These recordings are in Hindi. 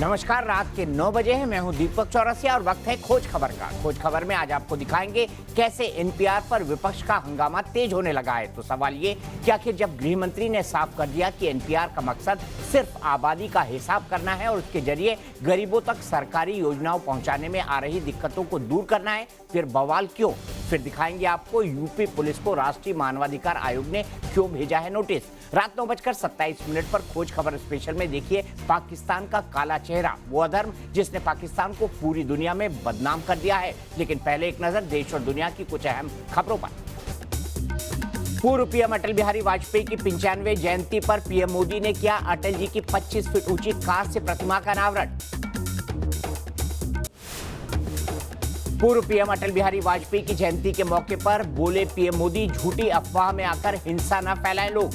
नमस्कार, रात के 9 बजे हैं। मैं हूं दीपक चौरसिया और वक्त है खोज खबर का। खोज खबर में आज आपको दिखाएंगे कैसे एनपीआर पर विपक्ष का हंगामा तेज होने लगा है। तो सवाल ये कि आखिर जब गृह मंत्री ने साफ कर दिया कि एनपीआर का मकसद सिर्फ आबादी का हिसाब करना है और उसके जरिए गरीबों तक सरकारी योजनाओं पहुंचाने में आ रही दिक्कतों को दूर करना है, फिर बवाल क्यों? फिर दिखाएंगे आपको यूपी पुलिस को राष्ट्रीय मानवाधिकार आयोग ने क्यों भेजा है नोटिस। रात 9:27 पर खोज खबर स्पेशल में देखिए पाकिस्तान का काला चेहरा, वो अधर्म जिसने पाकिस्तान को पूरी दुनिया में बदनाम कर दिया है। लेकिन पहले एक नजर देश और दुनिया की कुछ अहम खबरों पर। पूर्व पीएम अटल बिहारी वाजपेयी की 95वीं जयंती पर पीएम मोदी ने किया अटल जी की 25 फीट ऊंची कार से प्रतिमा का अनावरण। पूर्व पीएम अटल बिहारी वाजपेयी की जयंती के मौके पर बोले पीएम मोदी, झूठी अफवाह में आकर हिंसा न फैलाएं लोग।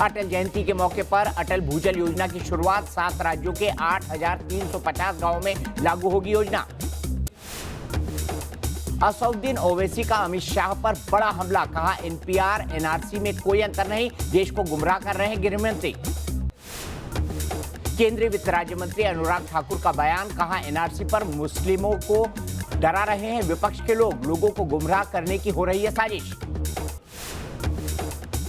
अटल जयंती के मौके पर अटल भूजल योजना की शुरुआत, 7 राज्यों के 8,350 गांवों में लागू होगी योजना। असदुद्दीन ओवैसी का अमित शाह पर बड़ा हमला, कहा एनपीआर एनआरसी में कोई अंतर नहीं, देश को गुमराह कर रहे हैं गृह मंत्री। केंद्रीय वित्त राज्य मंत्री अनुराग ठाकुर का बयान, कहा एनआरसी पर मुस्लिमों को डरा रहे हैं विपक्ष के लोग, लोगों को गुमराह करने की हो रही है साजिश।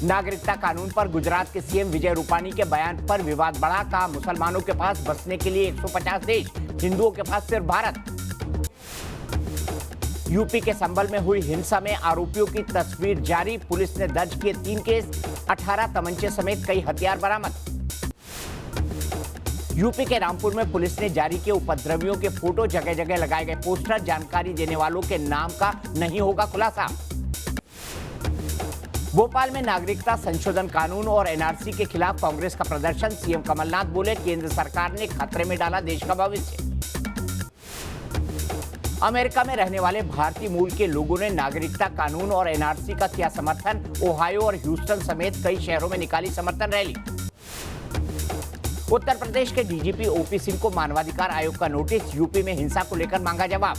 नागरिकता कानून पर गुजरात के सीएम विजय रूपानी के बयान पर विवाद बढ़ा, कहा मुसलमानों के पास बसने के लिए 150 देश, हिंदुओं के पास सिर्फ भारत। यूपी के संभल में हुई हिंसा में आरोपियों की तस्वीर जारी, पुलिस ने दर्ज किए 3 केस, 18 तमंचे समेत कई हथियार बरामद। यूपी के रामपुर में पुलिस ने जारी किए उपद्रवियों के फोटो, जगह जगह लगाए गए पोस्टर, जानकारी देने वालों के नाम का नहीं होगा खुलासा। भोपाल में नागरिकता संशोधन कानून और एनआरसी के खिलाफ कांग्रेस का प्रदर्शन, सीएम कमलनाथ बोले केंद्र सरकार ने खतरे में डाला देश का भविष्य। अमेरिका में रहने वाले भारतीय मूल के लोगों ने नागरिकता कानून और एनआरसी का किया समर्थन, ओहायो और ह्यूस्टन समेत कई शहरों में निकाली समर्थन रैली। उत्तर प्रदेश के डीजीपी ओपी सिंह को मानवाधिकार आयोग का नोटिस, यूपी में हिंसा को लेकर मांगा जवाब।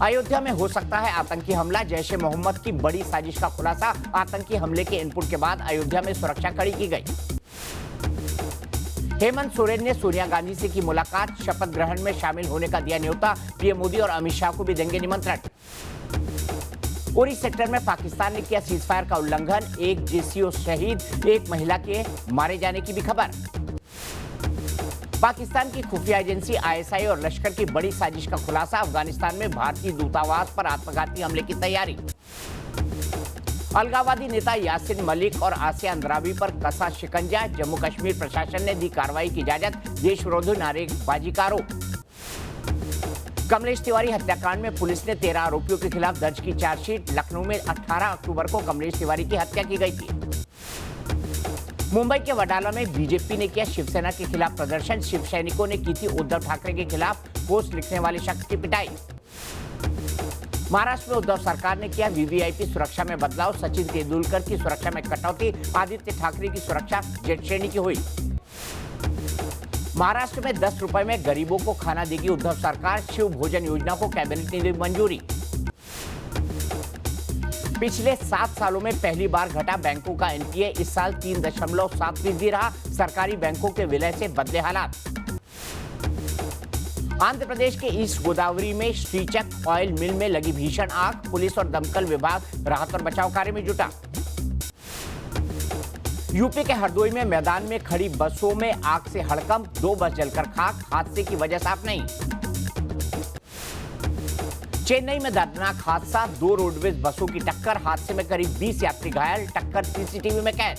अयोध्या में हो सकता है आतंकी हमला, जैश ए मोहम्मद की बड़ी साजिश का खुलासा, आतंकी हमले के इनपुट के बाद अयोध्या में सुरक्षा कड़ी की गई। हेमंत सोरेन ने सोनिया गांधी से की मुलाकात, शपथ ग्रहण में शामिल होने का दिया न्योता, पीएम मोदी और अमित शाह को भी देंगे निमंत्रण। उरी सेक्टर में पाकिस्तान ने किया सीजफायर का उल्लंघन, एक जेसीओ शहीद, एक महिला के मारे जाने की भी खबर। पाकिस्तान की खुफिया एजेंसी आईएसआई और लश्कर की बड़ी साजिश का खुलासा, अफगानिस्तान में भारतीय दूतावास पर आत्मघाती हमले की तैयारी। अलगाववादी नेता यासिन मलिक और आसिया अंद्राबी पर कसा शिकंजा, जम्मू कश्मीर प्रशासन ने दी कार्रवाई की इजाजत, देश विरोधी नारेबाजी का आरोप। कमलेश तिवारी हत्याकांड में पुलिस ने 13 आरोपियों के खिलाफ दर्ज की चार्जशीट, लखनऊ में 18 अक्टूबर को कमलेश तिवारी की हत्या की गई थी। मुंबई के वडाला में बीजेपी ने किया शिवसेना के खिलाफ प्रदर्शन, शिव सैनिकों ने की थी उद्धव ठाकरे के खिलाफ पोस्ट लिखने वाले शख्स की पिटाई। महाराष्ट्र में उद्धव सरकार ने किया वीवीआईपी सुरक्षा में बदलाव, सचिन तेंदुलकर की सुरक्षा में कटौती, आदित्य ठाकरे की सुरक्षा जेट श्रेणी की हुई। महाराष्ट्र में 10 रुपए में गरीबों को खाना देगी उद्धव सरकार, शिव भोजन योजना को कैबिनेट ने दी मंजूरी। पिछले 7 सालों में पहली बार घटा बैंकों का एनपीए, इस साल 3.7% रहा, सरकारी बैंकों के विलय से बदले हालात। आंध्र प्रदेश के ईस्ट गोदावरी में श्रीचक ऑयल मिल में लगी भीषण आग, पुलिस और दमकल विभाग राहत और बचाव कार्य में जुटा। यूपी के हरदोई में मैदान में खड़ी बसों में आग से हड़कंप, 2 बस जलकर खाक, हादसे की वजह साफ नहीं। चेन्नई में दर्दनाक हादसा, 2 रोडवेज बसों की टक्कर, हादसे में करीब 20 यात्री घायल, टक्कर सीसीटीवी में कैद।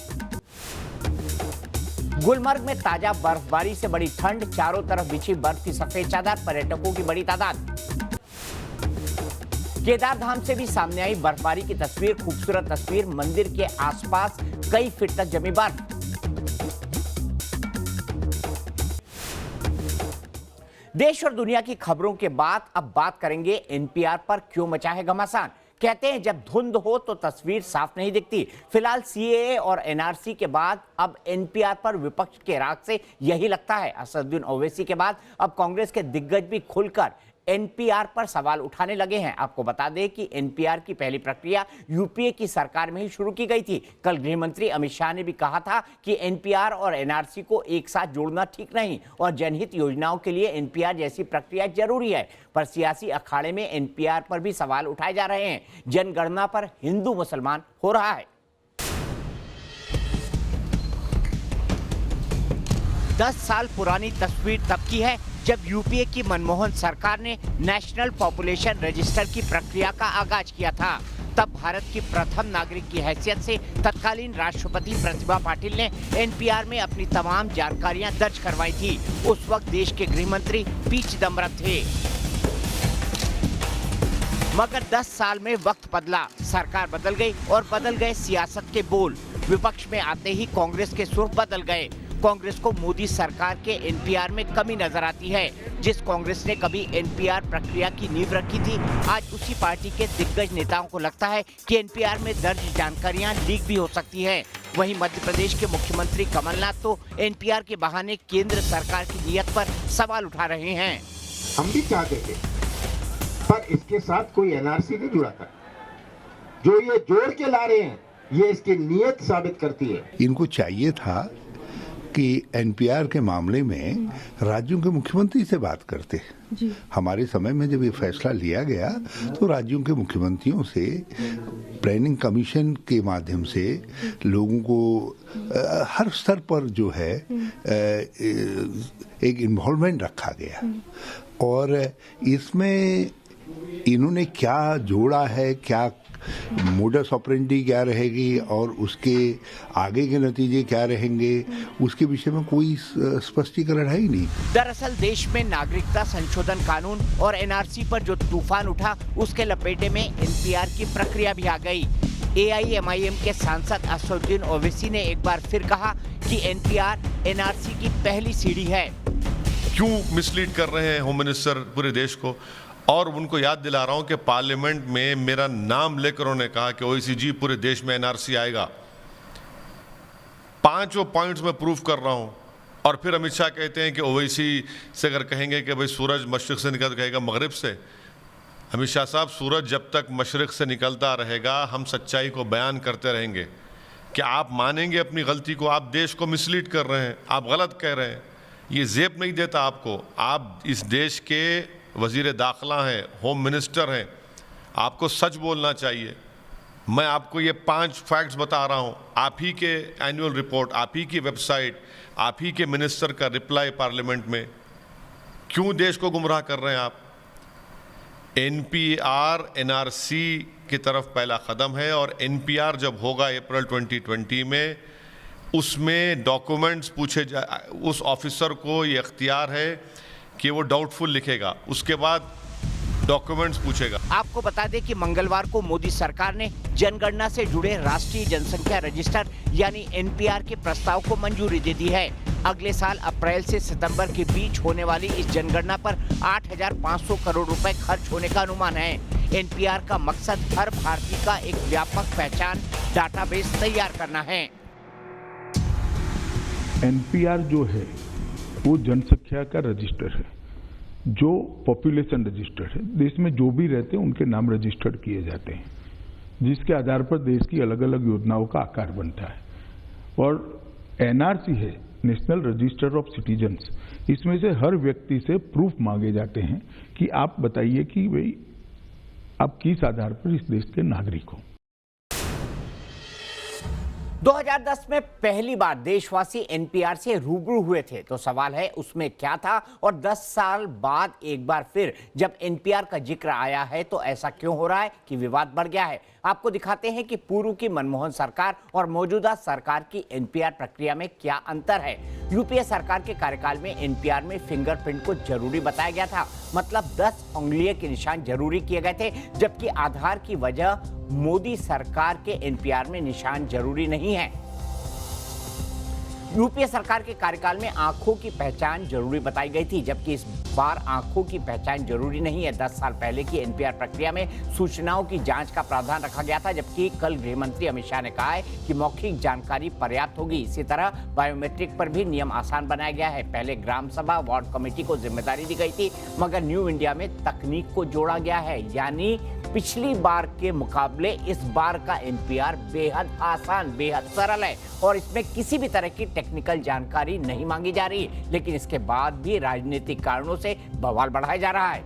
गुलमर्ग में ताजा बर्फबारी से बड़ी ठंड, चारों तरफ बिछी बर्फ की सफेद चादर, पर्यटकों की बड़ी तादाद। केदारधाम से भी सामने आई बर्फबारी की तस्वीर, खूबसूरत तस्वीर, मंदिर के आसपास कई फीट तक जमी बर्फ। देश और दुनिया की खबरों के बाद अब बात करेंगे एनपीआर पर क्यों मचा है घमासान। कहते हैं जब धुंध हो तो तस्वीर साफ नहीं दिखती। फिलहाल सीएए और एनआरसी के बाद अब एनपीआर पर विपक्ष के राग से यही लगता है। असदुद्दीन ओवैसी के बाद अब कांग्रेस के दिग्गज भी खुलकर एनपीआर पर सवाल उठाने लगे हैं। आपको बता दें कि एनपीआर की पहली प्रक्रिया यूपीए की सरकार में ही शुरू की गई थी। कल गृह मंत्री अमित शाह ने भी कहा था कि एनपीआर और एनआरसी को एक साथ जोड़ना ठीक नहीं और जनहित योजनाओं के लिए एनपीआर जैसी प्रक्रिया जरूरी है। पर सियासी अखाड़े में एनपीआर पर भी सवाल उठाए जा रहे हैं। जनगणना पर हिंदू मुसलमान हो रहा है। 10 साल पुरानी तस्वीर तब की है जब यूपीए की मनमोहन सरकार ने नेशनल पॉपुलेशन रजिस्टर की प्रक्रिया का आगाज किया था। तब भारत की प्रथम नागरिक की हैसियत से तत्कालीन राष्ट्रपति प्रतिभा पाटिल ने एनपीआर में अपनी तमाम जानकारियां दर्ज करवाई थी। उस वक्त देश के गृह मंत्री पी चिदम्बरम थे। मगर 10 साल में वक्त बदला, सरकार बदल गई और बदल गए सियासत के बोल। विपक्ष में आते ही कांग्रेस के सुर बदल गए। कांग्रेस को मोदी सरकार के एनपीआर में कमी नजर आती है। जिस कांग्रेस ने कभी एनपीआर प्रक्रिया की नींव रखी थी, आज उसी पार्टी के दिग्गज नेताओं को लगता है कि एनपीआर में दर्ज जानकारियां लीक भी हो सकती है। वहीं मध्य प्रदेश के मुख्यमंत्री कमलनाथ तो एनपीआर के बहाने केंद्र सरकार की नीयत पर सवाल उठा रहे हैं। हम भी चाहते थे, पर इसके साथ कोई एनआरसी नहीं जुड़ा था। जो ये जोड़ के ला रहे हैं, ये इसकी नीयत साबित करती है। इनको चाहिए था कि एनपीआर के मामले में राज्यों के मुख्यमंत्री से बात करते। हमारे समय में जब ये फैसला लिया गया तो राज्यों के मुख्यमंत्रियों से प्लानिंग कमीशन के माध्यम से लोगों को हर स्तर पर जो है एक इन्वॉल्वमेंट रखा गया। और इसमें इन्होंने क्या जोड़ा है, क्या मोडस ऑपरेंडी क्या रहेगी और उसके आगे के नतीजे क्या रहेंगे, उसके विषय में कोई स्पष्टीकरण है ही नहीं। दरअसल देश में नागरिकता संशोधन कानून और एनआरसी पर जो तूफान उठा, उसके लपेटे में एनपीआर की प्रक्रिया भी आ गई। एआईएमआईएम के सांसद असदुद्दीन ओवैसी ने एक बार फिर कहा कि एनपीआर एनआरसी की पहली सीढ़ी है। क्यों मिसलीड कर रहे हैं होम मिनिस्टर पूरे देश को? और उनको याद दिला रहा हूं कि पार्लियामेंट में मेरा नाम लेकर उन्होंने कहा कि ओवैसी जी पूरे देश में एनआरसी आएगा। 5 पॉइंट्स में प्रूफ कर रहा हूं। और फिर अमित शाह कहते हैं कि ओवैसी से अगर कहेंगे कि भाई सूरज मशरिक से निकल, कहेगा मगरिब से। अमित शाह साहब, सूरज जब तक मशरिक से निकलता रहेगा, हम सच्चाई को बयान करते रहेंगे। क्या आप मानेंगे अपनी गलती को? आप देश को मिसलीड कर रहे हैं, आप गलत कह रहे हैं। ये जेब नहीं देता आपको। आप इस देश के वज़ीर दाखिला हैं, होम मिनिस्टर हैं, आपको सच बोलना चाहिए। मैं आपको ये 5 फैक्ट्स बता रहा हूँ। आप ही के एनुअल रिपोर्ट, आप ही की वेबसाइट, आप ही के मिनिस्टर का रिप्लाई पार्लियामेंट में। क्यों देश को गुमराह कर रहे हैं आप? एनपीआर एनआरसी की तरफ पहला कदम है और एनपीआर जब होगा अप्रैल 2020 में, उसमें डॉक्यूमेंट्स पूछे जाए। उस ऑफिसर को ये इख्तियार है कि वो डाउटफुल लिखेगा, उसके बाद डॉक्यूमेंट्स पूछेगा। आपको बता दें कि मंगलवार को मोदी सरकार ने जनगणना से जुड़े राष्ट्रीय जनसंख्या रजिस्टर यानी एनपीआर के प्रस्ताव को मंजूरी दे दी है। अगले साल अप्रैल से सितंबर के बीच होने वाली इस जनगणना पर 8,500 करोड़ रुपए खर्च होने का अनुमान है। एनपीआर का मकसद हर भारतीय का एक व्यापक पहचान डाटाबेस तैयार करना है। एनपीआर जो है वो जनसंख्या का रजिस्टर है, जो पॉपुलेशन रजिस्टर है। देश में जो भी रहते हैं उनके नाम रजिस्टर्ड किए जाते हैं, जिसके आधार पर देश की अलग अलग योजनाओं का आकार बनता है। और एनआरसी है, नेशनल रजिस्टर ऑफ सिटीजन्स। इसमें से हर व्यक्ति से प्रूफ मांगे जाते हैं कि आप बताइए कि भाई आप किस आधार पर इस देश के नागरिक हो। 2010 में पहली बार देशवासी एनपीआर से रूबरू हुए थे, तो सवाल है उसमें क्या था। और 10 साल बाद एक बार फिर जब एनपीआर का जिक्र आया है तो ऐसा क्यों हो रहा है कि विवाद बढ़ गया है। आपको दिखाते हैं कि पूर्व की मनमोहन सरकार और मौजूदा सरकार की एनपीआर प्रक्रिया में क्या अंतर है। यूपीए सरकार के कार्यकाल में एनपीआर में फिंगरप्रिंट को जरूरी बताया गया था, मतलब 10 उंगलियों के निशान जरूरी किए गए थे, जबकि आधार की वजह मोदी सरकार के एनपीआर में निशान जरूरी नहीं है। यूपीए सरकार के कार्यकाल में आंखों की पहचान जरूरी बताई गई थी, जबकि इस बार आंखों की पहचान जरूरी नहीं है। 10 साल पहले की एनपीआर प्रक्रिया में सूचनाओं की जांच का प्रावधान रखा गया था, जबकि कल गृह मंत्री अमित शाह ने कहा है कि मौखिक जानकारी पर्याप्त होगी। इसी तरह बायोमेट्रिक पर भी नियम आसान बनाया गया है। पहले ग्राम सभा वार्ड कमेटी को जिम्मेदारी दी गई थी, मगर न्यू इंडिया में तकनीक को जोड़ा गया है, यानी पिछली बार के मुकाबले इस बार का एनपीआर बेहद आसान, बेहद सरल है और इसमें किसी भी तरह की टेक्निकल जानकारी नहीं मांगी जा रही, लेकिन इसके बाद भी राजनीतिक कारणों से बवाल बढ़ाया जा रहा है।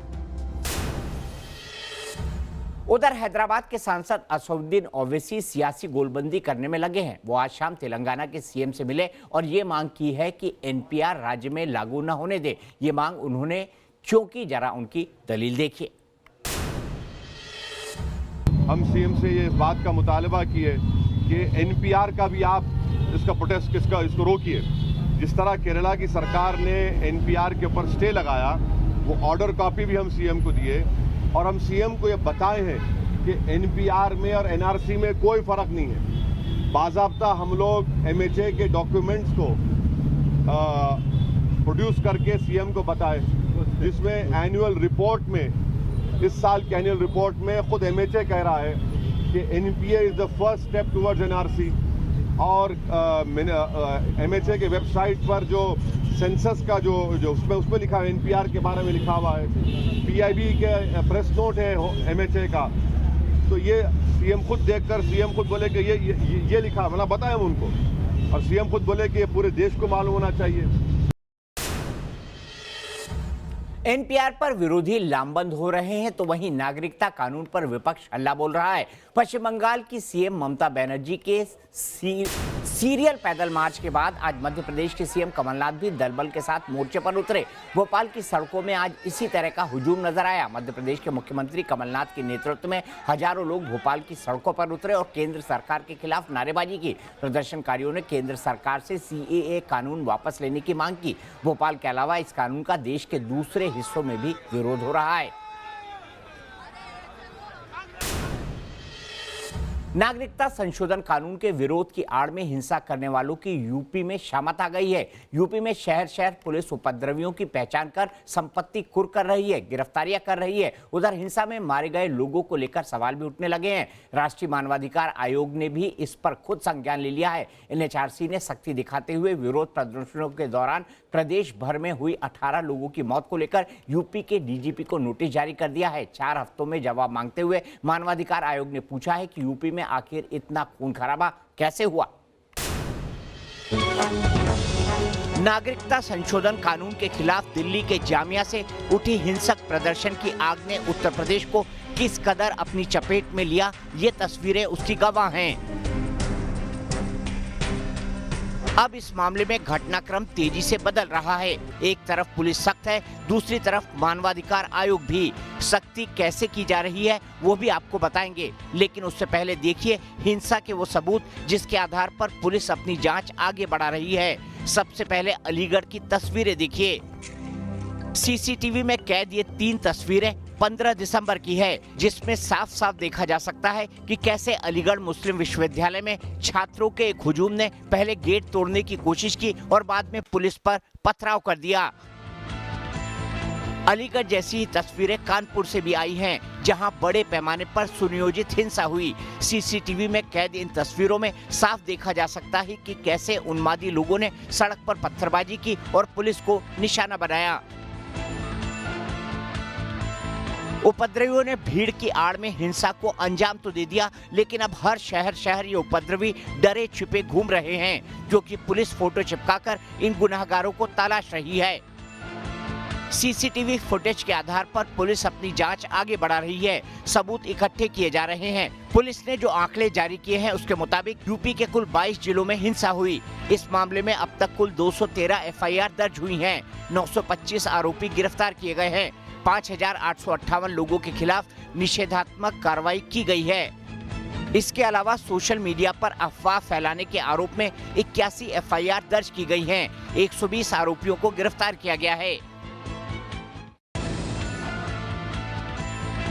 उधर हैदराबाद के सांसद असदुद्दीन ओवैसी सियासी गोलबंदी करने में लगे हैं। वो आज शाम तेलंगाना के सीएम से मिले और ये मांग की है कि एनपीआर राज्य में लागू न होने दे। ये मांग उन्होंने क्यों की, जरा उनकी दलील देखिए। हम सीएम से ये इस बात का मुतालबा किए कि एनपीआर का भी आप इसका प्रोटेस्ट इसको रोकिए। जिस तरह केरला की सरकार ने एनपीआर के ऊपर स्टे लगाया, वो ऑर्डर कॉपी भी हम सीएम को दिए और हम सीएम को ये बताए हैं कि एनपीआर में और एनआरसी में कोई फर्क नहीं है। बाज़ाब्ता हम लोग एमएचए के डॉक्यूमेंट्स को प्रोड्यूस करके सीएम को बताए, जिसमें एनुअल रिपोर्ट में, इस साल के एनुअल रिपोर्ट में खुद एमएचए कह रहा है कि NPA is the first step towards NRC. और एमएचए के वेबसाइट पर जो सेंसस का जो उसमें लिखा है, एनपीआर के बारे में लिखा हुआ है। पीआईबी के प्रेस नोट है एमएचए का, तो ये सीएम खुद देखकर सीएम खुद बोले कि ये लिखा, मतलब बताएं उनको, और सीएम खुद बोले कि ये पूरे देश को मालूम होना चाहिए। एनपीआर पर विरोधी लामबंद हो रहे हैं तो वहीं नागरिकता कानून पर विपक्ष हल्ला बोल रहा है। पश्चिम बंगाल की सीएम ममता बनर्जी के सीरियल पैदल मार्च के बाद आज मध्य प्रदेश के सीएम कमलनाथ भी दलबल के साथ मोर्चे पर उतरे। भोपाल की सड़कों में आज इसी तरह का हुजूम नजर आया। मध्य प्रदेश के मुख्यमंत्री कमलनाथ के नेतृत्व में हजारों लोग भोपाल की सड़कों पर उतरे और केंद्र सरकार के खिलाफ नारेबाजी की। प्रदर्शनकारियों ने केंद्र सरकार से सीएए कानून वापस लेने की मांग की। भोपाल के अलावा इस कानून का देश के दूसरे हिस्सों में भी विरोध हो रहा है। नागरिकता संशोधन कानून के विरोध की आड़ में हिंसा करने वालों की यूपी में शामत आ गई है। यूपी में शहर शहर पुलिस उपद्रवियों की पहचान कर संपत्ति कुर्क कर रही है, गिरफ्तारियां कर रही है। उधर हिंसा में मारे गए लोगों को लेकर सवाल भी उठने लगे हैं। राष्ट्रीय मानवाधिकार आयोग ने भी इस पर खुद संज्ञान ले लिया है। एनएचआरसी ने सख्ती दिखाते हुए विरोध प्रदर्शनों के दौरान प्रदेश भर में हुई 18 लोगों की मौत को लेकर यूपी के डीजीपी को नोटिस जारी कर दिया है। 4 हफ्तों में जवाब मांगते हुए मानवाधिकार आयोग ने पूछा है कि यूपी में आखिर इतना खून खराबा कैसे हुआ। नागरिकता संशोधन कानून के खिलाफ दिल्ली के जामिया से उठी हिंसक प्रदर्शन की आग ने उत्तर प्रदेश को किस कदर अपनी चपेट में लिया, ये तस्वीरें उसकी गवाह हैं। अब इस मामले में घटनाक्रम तेजी से बदल रहा है। एक तरफ पुलिस सख्त है, दूसरी तरफ मानवाधिकार आयोग भी। सख्ती कैसे की जा रही है वो भी आपको बताएंगे, लेकिन उससे पहले देखिए हिंसा के वो सबूत जिसके आधार पर पुलिस अपनी जांच आगे बढ़ा रही है। सबसे पहले अलीगढ़ की तस्वीरें देखिए। सीसीटीवी में कैद ये 3 तस्वीरें 15 दिसंबर की है, जिसमें साफ साफ देखा जा सकता है कि कैसे अलीगढ़ मुस्लिम विश्वविद्यालय में छात्रों के एक हुजूम ने पहले गेट तोड़ने की कोशिश की और बाद में पुलिस पर पथराव कर दिया। अलीगढ़ जैसी ही तस्वीरें कानपुर से भी आई हैं, जहां बड़े पैमाने पर सुनियोजित हिंसा हुई। सीसीटीवी में कैद इन तस्वीरों में साफ देखा जा सकता है कि कैसे उन्मादी लोगों ने सड़क पर पत्थरबाजी की और पुलिस को निशाना बनाया। उपद्रवियों ने भीड़ की आड़ में हिंसा को अंजाम तो दे दिया, लेकिन अब हर शहर ये उपद्रवी डरे छिपे घूम रहे हैं, क्योंकि पुलिस फोटो चिपकाकर इन गुनाहगारों को तलाश रही है। सीसीटीवी फुटेज के आधार पर पुलिस अपनी जांच आगे बढ़ा रही है। सबूत इकट्ठे किए जा रहे हैं। पुलिस ने जो आंकड़े जारी किए हैं उसके मुताबिक यूपी के कुल 22 जिलों में हिंसा हुई। इस मामले में अब तक कुल 213 एफआईआर दर्ज हुई हैं। 925 आरोपी गिरफ्तार किए गए हैं। 5858 लोगों के खिलाफ निषेधात्मक कार्रवाई की गई है। इसके अलावा सोशल मीडिया पर अफवाह फैलाने के आरोप में 81 एफआईआर दर्ज की गई हैं। 120 आरोपियों को गिरफ्तार किया गया है।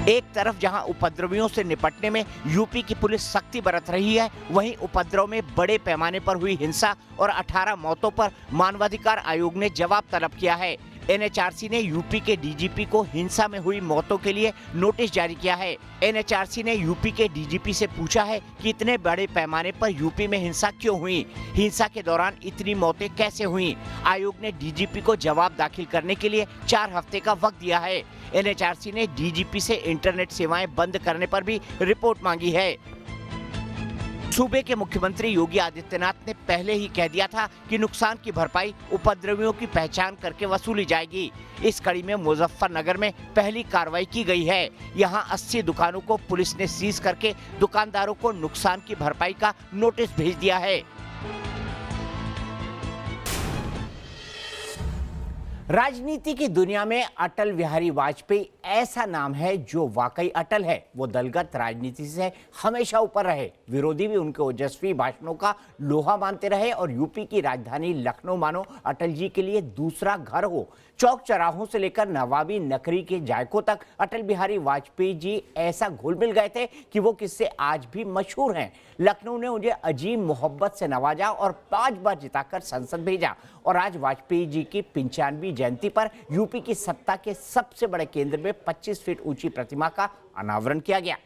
एक तरफ जहां उपद्रवियों से निपटने में यूपी की पुलिस सख्ती बरत रही है, वहीं उपद्रव में बड़े पैमाने पर हुई हिंसा और 18 मौतों पर मानवाधिकार आयोग ने जवाब तलब किया है। एनएचआरसी ने यूपी के डीजीपी को हिंसा में हुई मौतों के लिए नोटिस जारी किया है। एनएचआरसी ने यूपी के डीजीपी से पूछा है कि इतने बड़े पैमाने पर यूपी में हिंसा क्यों हुई, हिंसा के दौरान इतनी मौतें कैसे हुई। आयोग ने डीजीपी को जवाब दाखिल करने के लिए 4 हफ्ते का वक्त दिया है। एनएचआरसी ने डीजीपी से इंटरनेट सेवाएं बंद करने पर भी रिपोर्ट मांगी है। सूबे के मुख्यमंत्री योगी आदित्यनाथ ने पहले ही कह दिया था कि नुकसान की भरपाई उपद्रवियों की पहचान करके वसूली जाएगी। इस कड़ी में मुजफ्फरनगर में पहली कार्रवाई की गई है। यहां 80 दुकानों को पुलिस ने सीज करके दुकानदारों को नुकसान की भरपाई का नोटिस भेज दिया है। राजनीति की दुनिया में अटल बिहारी वाजपेयी ऐसा नाम है जो वाकई अटल है। वो दलगत राजनीति से हमेशा ऊपर रहे, विरोधी भी उनके ओजस्वी भाषणों का लोहा मानते रहे और यूपी की राजधानी लखनऊ मानो अटल जी के लिए दूसरा घर हो। चौक चौराहों से लेकर नवाबी नगरी के जायकों तक अटल बिहारी वाजपेयी जी ऐसा घुल मिल गए थे कि वो किस्से आज भी मशहूर हैं। लखनऊ ने उन्हें अजीब मोहब्बत से नवाजा और 5 बार जिताकर संसद भेजा और आज वाजपेयी जी की 95वीं जयंती पर यूपी की सत्ता के सबसे बड़े केंद्र में 25 फीट ऊंची प्रतिमा का अनावरण किया गया।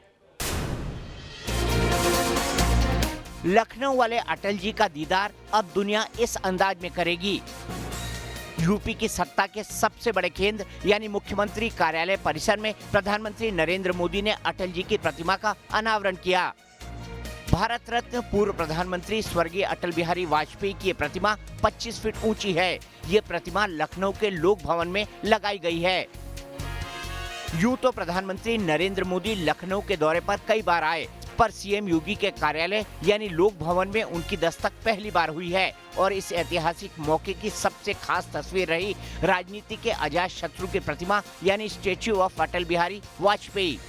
लखनऊ वाले अटल जी का दीदार अब दुनिया इस अंदाज में करेगी। यूपी की सत्ता के सबसे बड़े केंद्र यानी मुख्यमंत्री कार्यालय परिसर में प्रधानमंत्री नरेंद्र मोदी ने अटल जी की प्रतिमा का अनावरण किया। भारत रत्न पूर्व प्रधानमंत्री स्वर्गीय अटल बिहारी वाजपेयी की प्रतिमा 25 फीट ऊंची है। ये प्रतिमा लखनऊ के लोक भवन में लगाई गई है। यूं तो प्रधानमंत्री नरेंद्र मोदी लखनऊ के दौरे पर कई बार आए, पर सीएम योगी के कार्यालय यानी लोक भवन में उनकी दस्तक पहली बार हुई है और इस ऐतिहासिक मौके की सबसे खास तस्वीर रही राजनीति के अजात शत्रु की प्रतिमा यानी स्टैच्यू ऑफ अटल बिहारी वाजपेयी।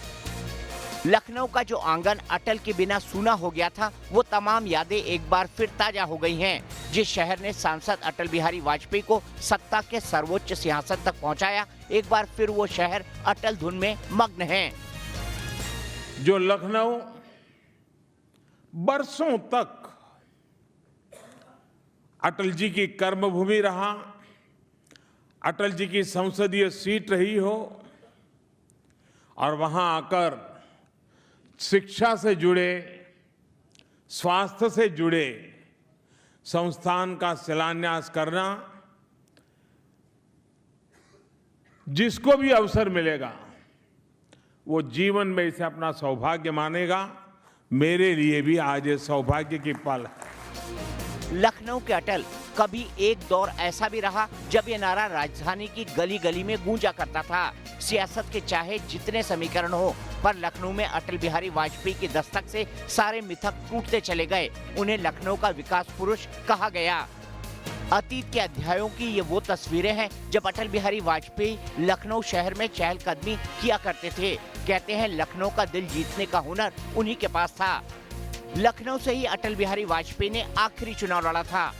लखनऊ का जो आंगन अटल के बिना सूना हो गया था, वो तमाम यादें एक बार फिर ताजा हो गई हैं। जिस शहर ने सांसद अटल बिहारी वाजपेयी को सत्ता के सर्वोच्च सिंहासन तक पहुंचाया, एक बार फिर वो शहर अटल धुन में मग्न है। जो लखनऊ बरसों तक अटल जी की कर्मभूमि रहा, अटल जी की संसदीय सीट रही हो और वहां आकर शिक्षा से जुड़े, स्वास्थ्य से जुड़े संस्थान का शिलान्यास करना, जिसको भी अवसर मिलेगा वो जीवन में इसे अपना सौभाग्य मानेगा। मेरे लिए भी आज ये सौभाग्य की पल है। लखनऊ के अटल कभी एक दौर ऐसा भी रहा जब ये नारा राजधानी की गली गली में गूंजा करता था। सियासत के चाहे जितने समीकरण हो, पर लखनऊ में अटल बिहारी वाजपेयी की दस्तक से सारे मिथक टूटते चले गए। उन्हें लखनऊ का विकास पुरुष कहा गया। अतीत के अध्यायों की ये वो तस्वीरें हैं जब अटल बिहारी वाजपेयी लखनऊ शहर में चहलकदमी किया करते थे। कहते हैं लखनऊ का दिल जीतने का हुनर उन्हीं के पास था। लखनऊ से ही अटल बिहारी वाजपेयी ने आखिरी चुनाव लड़ा था।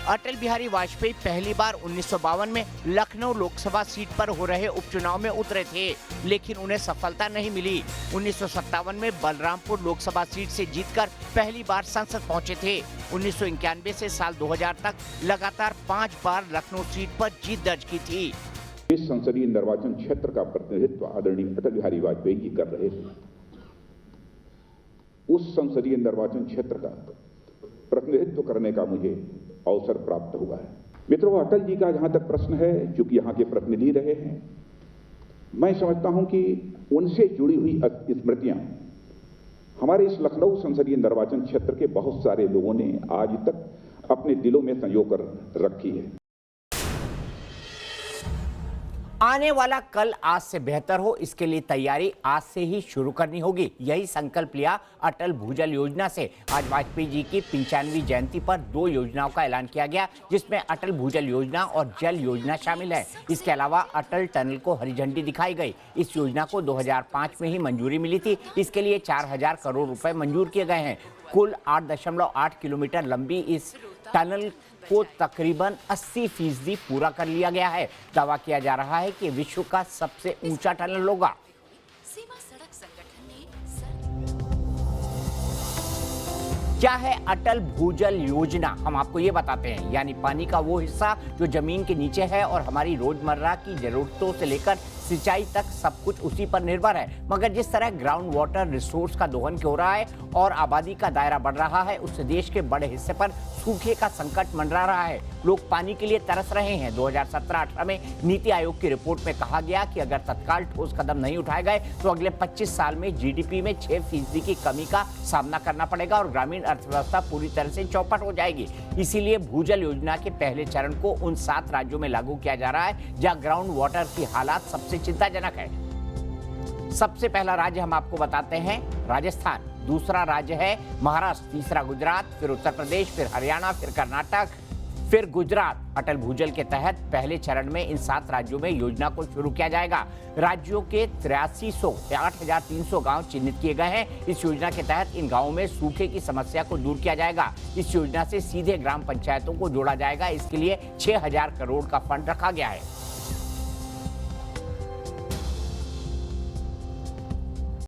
अटल बिहारी वाजपेयी पहली बार 1952 में लखनऊ लोकसभा सीट पर हो रहे उपचुनाव में उतरे थे, लेकिन उन्हें सफलता नहीं मिली। 1957 में बलरामपुर लोकसभा सीट से जीतकर पहली बार संसद पहुंचे थे। 1991 से साल 2000 तक लगातार 5 बार लखनऊ सीट पर जीत दर्ज की थी। इस संसदीय निर्वाचन क्षेत्र का प्रतिनिधित्व आदरणीय अटल बिहारी वाजपेयी जी कर रहे थे। उस संसदीय निर्वाचन क्षेत्र का प्रतिनिधित्व करने का मुझे अवसर प्राप्त हुआ है। मित्रों, अटल जी का जहां तक प्रश्न है, चूंकि यहाँ के प्रतिनिधि रहे हैं, मैं समझता हूं कि उनसे जुड़ी हुई स्मृतियां हमारे इस लखनऊ संसदीय निर्वाचन क्षेत्र के बहुत सारे लोगों ने आज तक अपने दिलों में संजो कर रखी है। आने वाला कल आज से बेहतर हो, इसके लिए तैयारी आज से ही शुरू करनी होगी। यही संकल्प लिया अटल भूजल योजना से। आज वाजपेयी जी की 95वीं जयंती पर 2 योजनाओं का ऐलान किया गया, जिसमें अटल भूजल योजना और जल योजना शामिल है। इसके अलावा अटल टनल को हरी झंडी दिखाई गई। इस योजना को 2005 में ही मंजूरी मिली थी। इसके लिए 4000 करोड़ रुपए मंजूर किए गए हैं। कुल 8.8 किलोमीटर लंबी इस टनल को तकरीबन 80% पूरा कर लिया गया है। दावा किया जा रहा है कि विश्व का सबसे ऊंचा टनल होगा। क्या है अटल भूजल योजना, हम आपको ये बताते हैं। यानी पानी का वो हिस्सा जो जमीन के नीचे है और हमारी रोजमर्रा की जरूरतों से लेकर सिंचाई तक सब कुछ उसी पर निर्भर है। मगर जिस तरह ग्राउंड वाटर रिसोर्स का दोहन हो रहा है और आबादी का दायरा बढ़ रहा है, उससे देश के बड़े हिस्से पर सूखे का संकट मंडरा रहा है। लोग पानी के लिए तरस रहे हैं। 2017-18 में नीति आयोग की रिपोर्ट में कहा गया कि अगर तत्काल ठोस कदम नहीं उठाए गए तो अगले 25 साल में जीडीपी में 6% की कमी का सामना करना पड़ेगा और ग्रामीण अर्थव्यवस्था पूरी तरह से चौपट हो जाएगी। इसीलिए भूजल योजना के पहले चरण को उन 7 राज्यों में लागू किया जा रहा है जहां ग्राउंड वाटर की हालात सबसे चिंताजनक है। सबसे पहला राज्य हम आपको बताते हैं राजस्थान, दूसरा राज्य है महाराष्ट्र, तीसरा गुजरात, फिर उत्तर प्रदेश, फिर हरियाणा, फिर कर्नाटक, फिर गुजरात। अटल भूजल के तहत पहले चरण में इन 7 राज्यों में योजना को शुरू किया जाएगा। राज्यों के 8,300 गांव चिन्हित किए गए हैं। इस योजना के तहत इन गांवों में सूखे की समस्या को दूर किया जाएगा। इस योजना से सीधे ग्राम पंचायतों को जोड़ा जाएगा। इसके लिए 6,000 करोड़ का फंड रखा गया है।